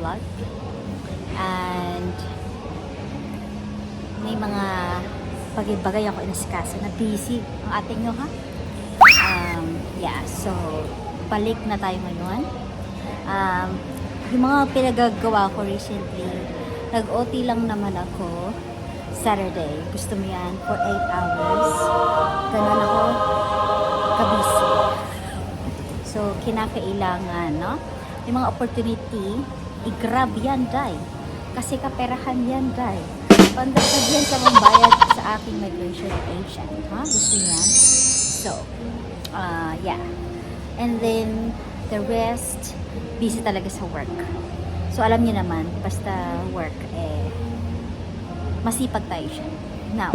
vlog. And may mga bagay-bagay ako inasikaso na busy ang ating nyo, ha? Yeah, so balik na tayo ngayon. Yung mga pinagagawa ko recently, nag-OT lang naman ako Saturday. Gusto mo yan for 8 hours. Ganun ako kabisi. So, kinakailangan, no? Yung mga opportunity, i-grab yan, day. Kasi kaperahan yan, day. Pandagdag yan sa mga bayad sa aking migration agent. Ha? Gusto niya? So, yeah. And then, the rest, busy talaga sa work. So, alam niyo naman, basta work, masipag tayo siya. Now,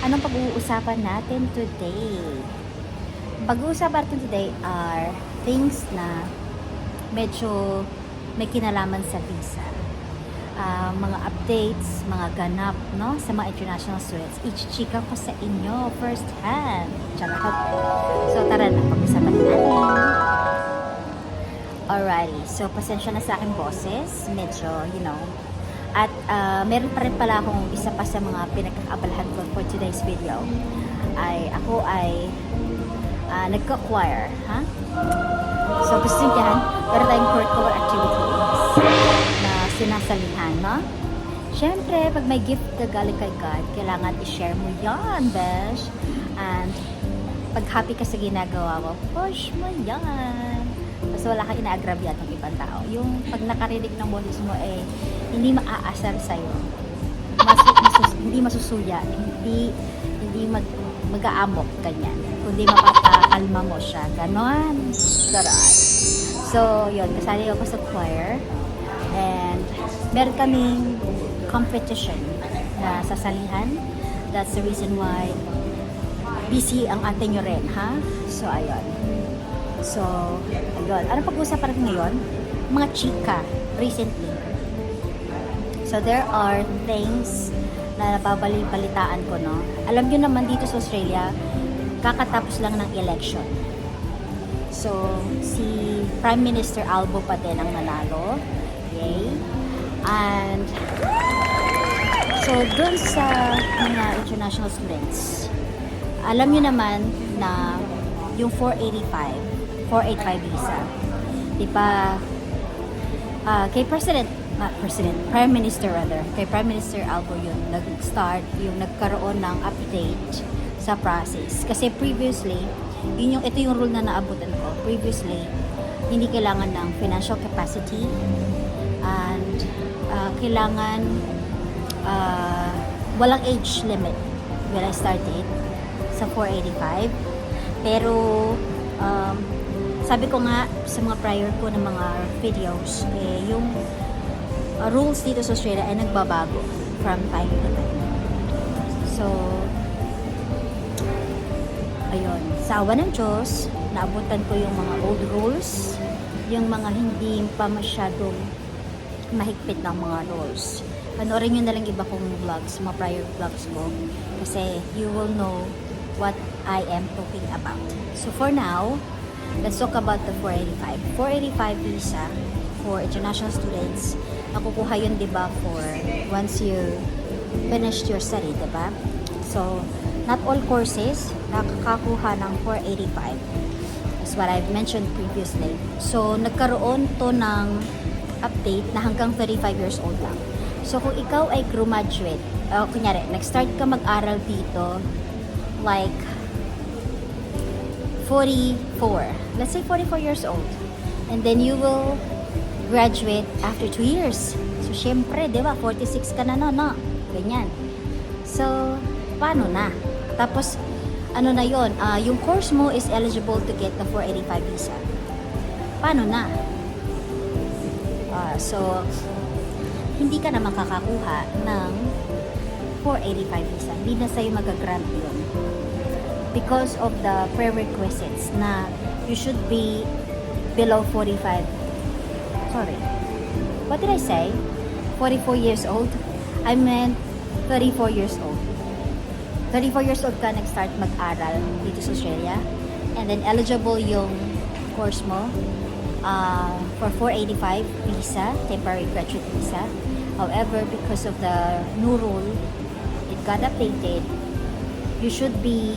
anong pag-uusapan natin today? Pag-uusapan natin today are things na medyo may kinalaman sa visa. Mga updates, mga ganap, no, sa mga international students. I-chika ko sa inyo first hand. Charot. So, tara na, pag-usapan natin. Alrighty. So, pasensya na sa aking boses. Medyo, you know. At meron pa rin pala akong isa pa sa mga pinagkakaabalahan ko for today's video. Ako ay nagka-choir, ha? So, gusto nyo yan? Meron tayong curricular activities na sinasalihan, no? Siyempre, pag may gift ka galing kay God, kailangan i-share mo yan, besh. And pag happy ka sa ginagawa mo, push mo yan. Kasi wala kang ina-agrabyat ng ibang tao. Yung pag nakarinig ng boses mo, hindi maaasar sa'yo. Hindi masusuya. Hindi mag-aamok, ganyan. Kundi mapapakalma mo siya. Ganon. Sarap. So, yun. Kasali ako sa choir. And meron kaming competition na sasalihan. That's the reason why busy ang ating nyo rin, ha? So, ayun. So, ayun. Ano pag-uusapan natin ngayon? Mga chika, recently. So, there are things na napabalitaan ko, no? Alam nyo naman dito sa Australia, kakatapos lang ng election. So, si Prime Minister Albo pa din ang nanalo. Yay! And, so, dun sa mga international students, alam nyo naman na yung 485 visa. Diba, kay Prime Minister Albo yun, nag-start, yung nagkaroon ng update sa process. Kasi previously, ito yung rule na naabutan ko. Previously, hindi kailangan ng financial capacity and kailangan walang age limit when I started sa 485. Pero, sabi ko nga sa mga prior ko ng mga videos, yung rules dito sa Australia ay nagbabago from time to time. So, ayun. Sa awa ng Diyos, naabutan ko yung mga old rules, yung mga hindi pa masyadong mahigpit ng mga rules. Panoorin nyo na lang iba kong vlogs, mga prior vlogs ko, kasi you will know what I am talking about. So for now, let's talk about the 485. 485 visa for international students. Nakukuha yun, diba, for once you finished your study, diba? So, not all courses nakakakuha ng 485. That's what I've mentioned previously. So, nagkaroon to ng update na hanggang 35 years old lang. So, kung ikaw ay graduate, kunyari, nag-start ka mag-aral dito, like 44. Let's say 44 years old. And then you will graduate after 2 years. So, syempre, di ba, 46 ka na, no? Ganyan. So, paano na? Tapos, ano na yon? Yung course mo is eligible to get the 485 visa. Paano na? So, hindi ka na makakakuha ng 485 visa. Hindi na sa'yo magagrant yun. Because of the prerequisites na you should be below 45. Sorry. What did I say? 44 years old? I meant 34 years old. 34 years old ka nag-start mag-aral dito sa Australia. And then eligible yung course mo for 485 visa, temporary graduate visa. However, because of the new rule, it got updated. You should be,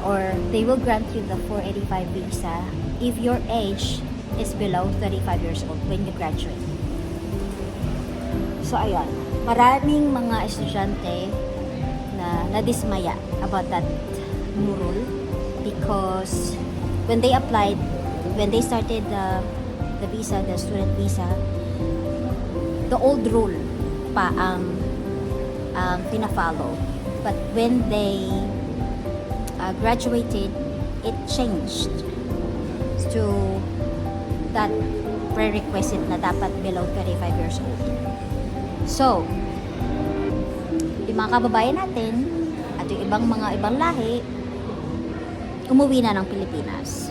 or they will grant you the 485 visa if your age is below 35 years old when you graduate. So, ayun. Maraming mga estudyante na nadismaya about that new rule because when they applied, when they started the visa, the student visa, the old rule pa ang pina-follow. But when they graduated, it changed to that prerequisite na dapat below 35 years old. So, yung mga kababayan natin at yung ibang lahi, umuwi na ng Pilipinas.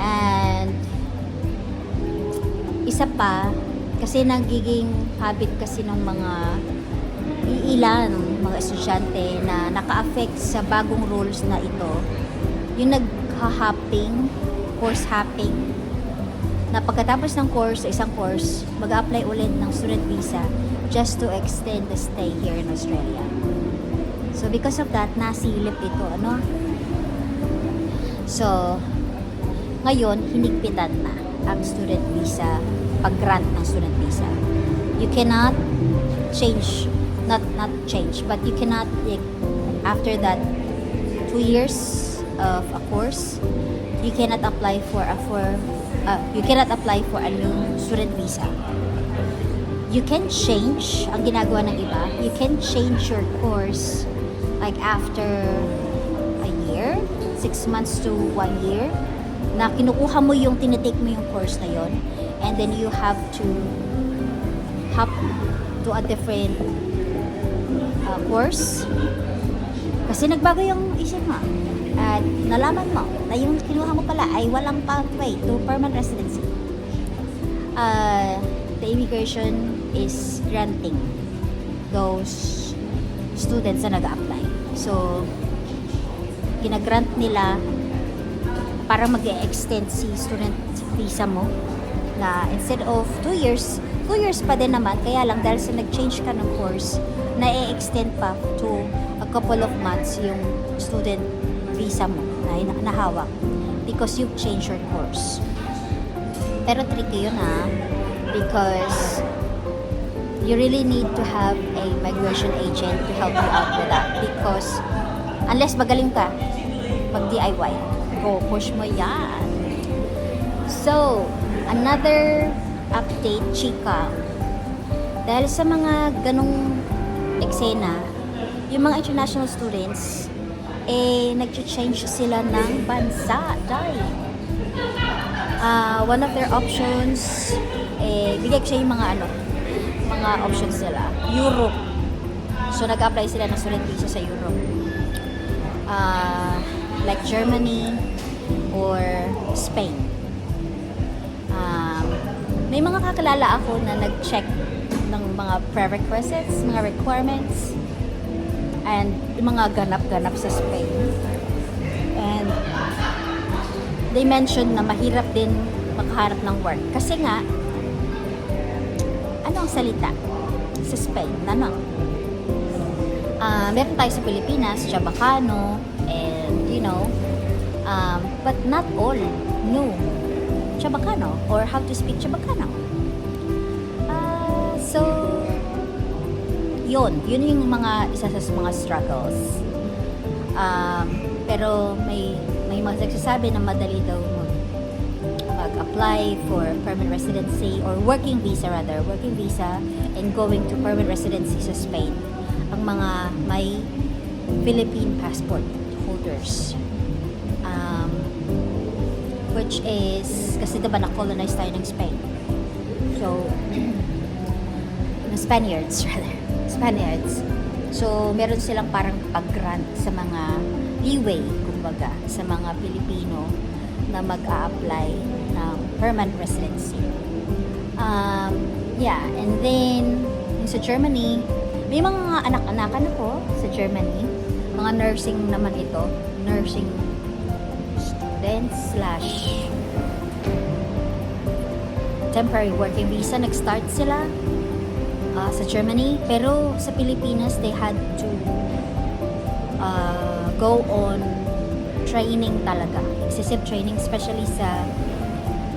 And isa pa, kasi nagiging habit kasi ng mga iilan mga estudyante na naka-affect sa bagong rules na ito, yung nag-hopping, course hopping, na pagkatapos ng course, sa isang course, mag-apply ulit ng student visa just to extend the stay here in Australia. So, because of that, nasilip ito, ano? So, ngayon, hinigpitan na ang student visa, pag-grant ng student visa. You cannot change, not change, but you cannot, after that 2 years of a course, you cannot apply for a new student visa. You can change, ang ginagawa ng iba, you can change your course like after a year, 6 months to 1 year, na kinukuha mo yung, tinitake mo yung course na yon, and then you have to hop to a different course. Kasi nagbago yung isip mo. At nalaman mo na yung kinuha mo pala ay walang pathway to permanent residency. The immigration is granting those students na nag-apply. So, ginagrant nila para mag-extend si student visa mo na instead of 2 years pa din naman, kaya lang dahil sa nag-change ka ng course, na-extend pa to a couple of months yung student visa mo na nahawak because you've changed your course. Pero tricky yun because you really need to have a migration agent to help you out with that because unless magaling ka mag-DIY, go push mo yan. So, another update, chika, dahil sa mga ganong eksena, yung mga international students nag-change sila ng bansa dahil one of their options bigay ko siya yung mga options nila, Europe. So nag-apply sila ng student visa sa Europe, like Germany or Spain. May mga kakilala ako na nag-check ng mga prerequisites, mga requirements, and yung mga ganap-ganap sa Spain. And they mentioned na mahirap din makaharap ng work. Kasi nga, ano ang salita sa Spain? Ano? Meron tayo sa Pilipinas, Chabacano, and but not all know Chabacano or how to speak Chabacano. So, yun yung mga isa sa mga struggles. Pero may mga nagsasabi na madali daw mag-apply for permanent residency or working visa and going to permanent residency sa Spain ang mga may Philippine passport holders, which is kasi diba na-colonize tayo ng Spain, so Spaniards. So, meron silang parang pag-grant sa mga leeway, kumbaga, sa mga Pilipino na mag-a-apply ng permanent residency. And then, sa Germany, may mga anak-anakan ako sa Germany. Mga nursing naman ito. Nursing students / temporary working visa, nag-start sila sa Germany. Pero sa Pilipinas, they had to go on training talaga. Excessive training, especially sa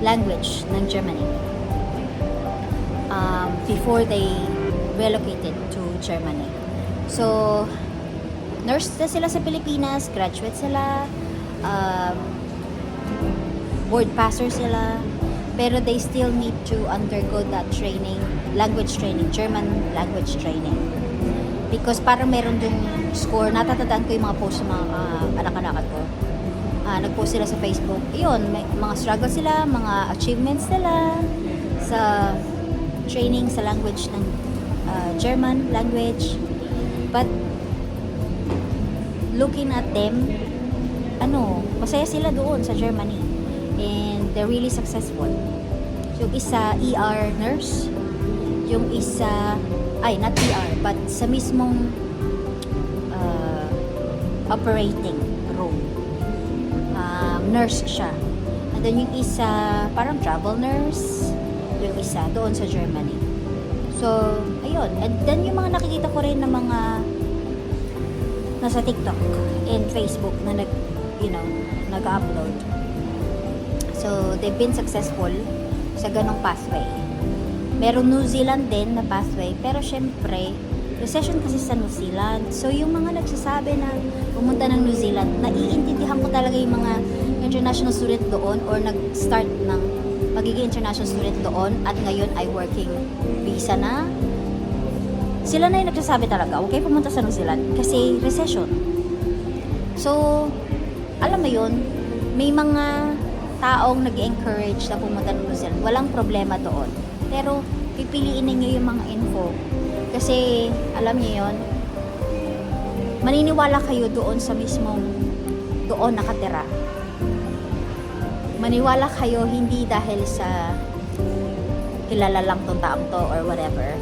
language ng Germany. Before they relocated to Germany. So, nurse na sila sa Pilipinas, graduate sila, board passer sila, pero they still need to undergo that training, language training, German language training. Because parang meron dong score, natatandaan ko yung mga post ng mga anak-anak ko. Nag-post sila sa Facebook. Yun, may mga struggle sila, mga achievements nila sa training sa language ng German language. But looking at them, masaya sila doon sa Germany. And they're really successful. Yung isa, ER nurse. Yung isa, not ER, but sa mismong operating room. Nurse siya. And then yung isa, parang travel nurse. Yung isa, doon sa Germany. So, ayun. And then yung mga nakikita ko rin na mga nasa TikTok and Facebook na nag-upload. So, they've been successful sa ganong pathway. Meron New Zealand din na pathway, pero syempre, recession kasi sa New Zealand. So, yung mga nagsasabi na pumunta ng New Zealand, naiintindihan ko talaga yung mga international student doon or nag-start ng magiging international student doon at ngayon ay working visa na. Sila na yung nagsasabi talaga, huwag kayo pumunta sa New Zealand kasi recession. So, alam mo yun, may mga taong nag-encourage na pumunta ng New Zealand. Walang problema doon. Pero, pipiliin ninyo yung mga info. Kasi, alam niyo yun, maniniwala kayo doon sa mismong doon nakatira. Maniwala kayo hindi dahil sa kilala lang tong taong to or whatever.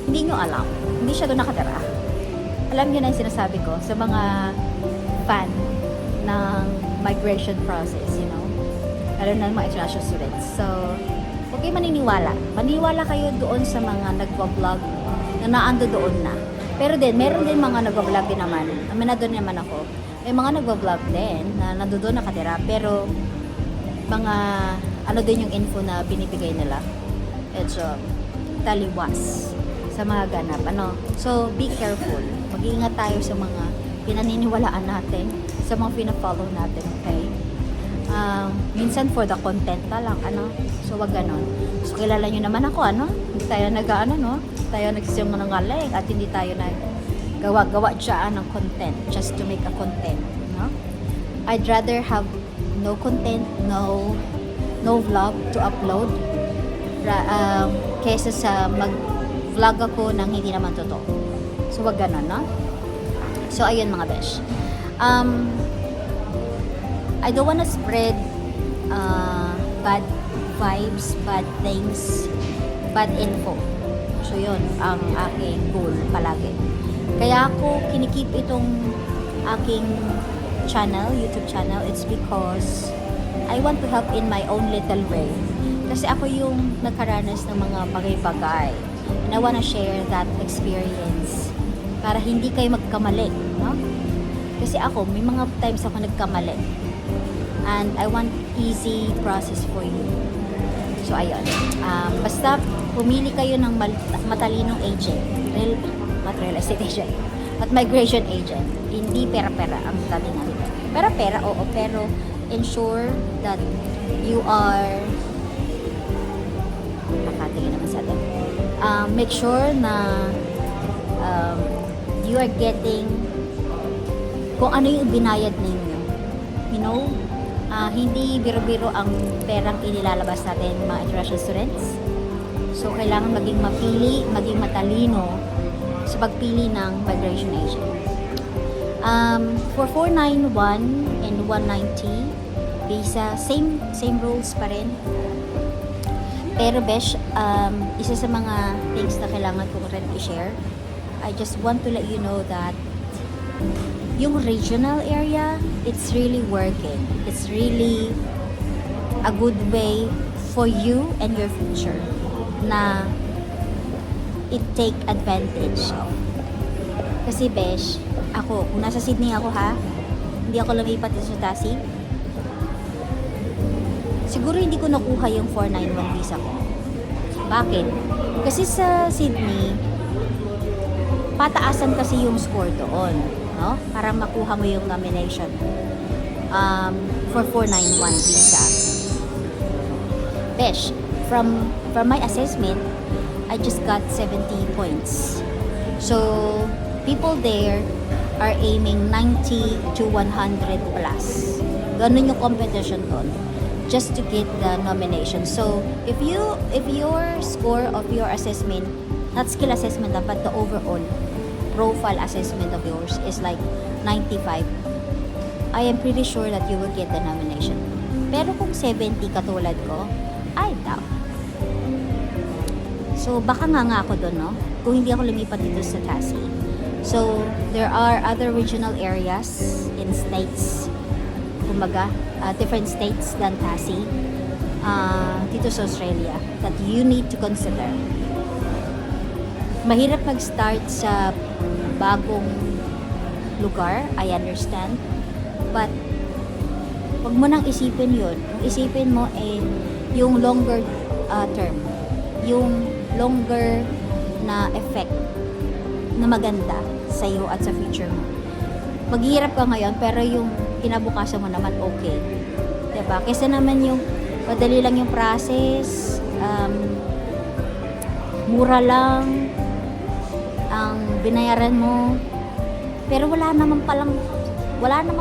Hindi nyo alam. Hindi siya doon nakatira. Alam nyo na yung sinasabi ko sa mga fan ng migration process, lalo na mga international students. So, huwag kayo maniniwala. Maniniwala kayo doon sa mga nagwa-vlog na naando doon na. Pero din, meron din mga nagwa-vlog din naman. Aminado naman ako. May mga nagwa-vlog din na nandoon nakatira. Pero, mga, din yung info na binibigay nila. Medyo taliwas sa mga ganap. So, be careful. Mag-iingat tayo sa mga pinaniniwalaan natin, sa mga pina-follow natin, okay? Minsan for the content na lang, so wag ganon. So kilala nyo naman ako, hindi tayo tayo nagsisinungaling at hindi tayo gawa dyan ng content just to make a content, I'd rather have no content, no vlog to upload kesa sa mag-vlog ako ng hindi naman totoo. So wag ganon, So ayun mga besh. I don't wanna spread bad vibes, bad things, bad info. So yun, ang aking goal palagi. Kaya ako kinikip itong aking channel, YouTube channel. It's because I want to help in my own little way. Kasi ako yung nagkaranas ng mga bagay-bagay. And I wanna share that experience para hindi kayo magkamali, Kasi ako, may mga times ako nagkamali. And I want easy process for you. So, ayun. Basta, pumili kayo ng matalinong agent. Not real estate agent. At migration agent. Hindi pera-pera ang dating nito. Pera-pera, oo. Pero, ensure that you are nakatingin naman sa atin. Make sure na you are getting kung ano yung binayad ninyo. Hindi biro-biro ang perang inilalabas natin mga international students. So, kailangan maging mapili, maging matalino sa pagpili ng migration agent. For 491 and 190 visa, same rules pa rin. Pero besh, isa sa mga things na kailangan ko rin i-share, I just want to let you know that yung regional area, it's really working. It's really a good way for you and your future na it take advantage of. Kasi besh, ako, kung nasa Sydney ako ha, hindi ako lumipat dito sa Tassie, siguro hindi ko nakuha yung 491 visa ko. Bakit? Kasi sa Sydney, pataasan kasi yung score doon, no? Para makuha mo yung nomination for 491 visa. Besh, from my assessment, I just got 70 points. So, people there are aiming 90 to 100 plus. Ganun yung competition doon just to get the nomination. So, if your score of your assessment, not skill assessment but the overall profile assessment of yours is like 95, I am pretty sure that you will get the nomination. Pero kung 70 katulad ko, I doubt. So, baka nga ako doon, no? Kung hindi ako lumipat dito sa Tassie. So, there are other regional areas in states, kumbaga, different states than Tassie, dito sa Australia, that you need to consider. Mahirap mag-start sa bagong lugar, I understand. But, wag mo nang isipin yun. Isipin mo yung longer term, yung longer na effect na maganda sa iyo at sa future mo. Maghihirap ka ngayon, pero yung kinabukasan mo naman okay. Diba? Kasi naman yung madali lang yung process, mura lang ang binayaran mo, pero wala naman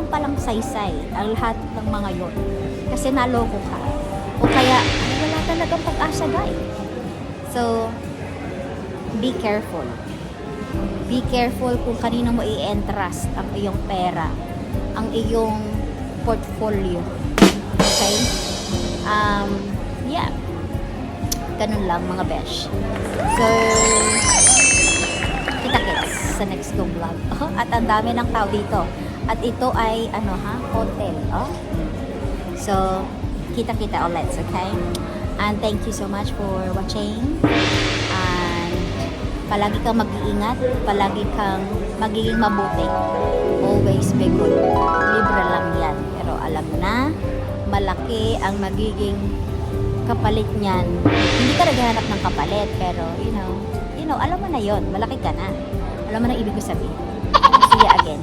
palang saysay ang lahat ng mga yon. Kasi naloko ka. O kaya, wala talagang pag-asa, guys. So, be careful. Be careful kung kanino mo i-entrust ang iyong pera, ang iyong portfolio. Okay? Yeah. Ganun lang, mga besh. So, kita-kits sa next kong vlog. At ang dami ng tao dito. At ito ay, hotel. So, kita-kita ulit, okay? And thank you so much for watching. And palagi kang mag-iingat, palagi kang magiging mabuti. Always be good. Libre lang yan. Pero alam na, malaki ang magiging kapalit niyan. Hindi ka naghahanap ng kapalit, pero you know, alam mo na yon, malaki ka na. Alam mo na ibig ko sabihin. See you again.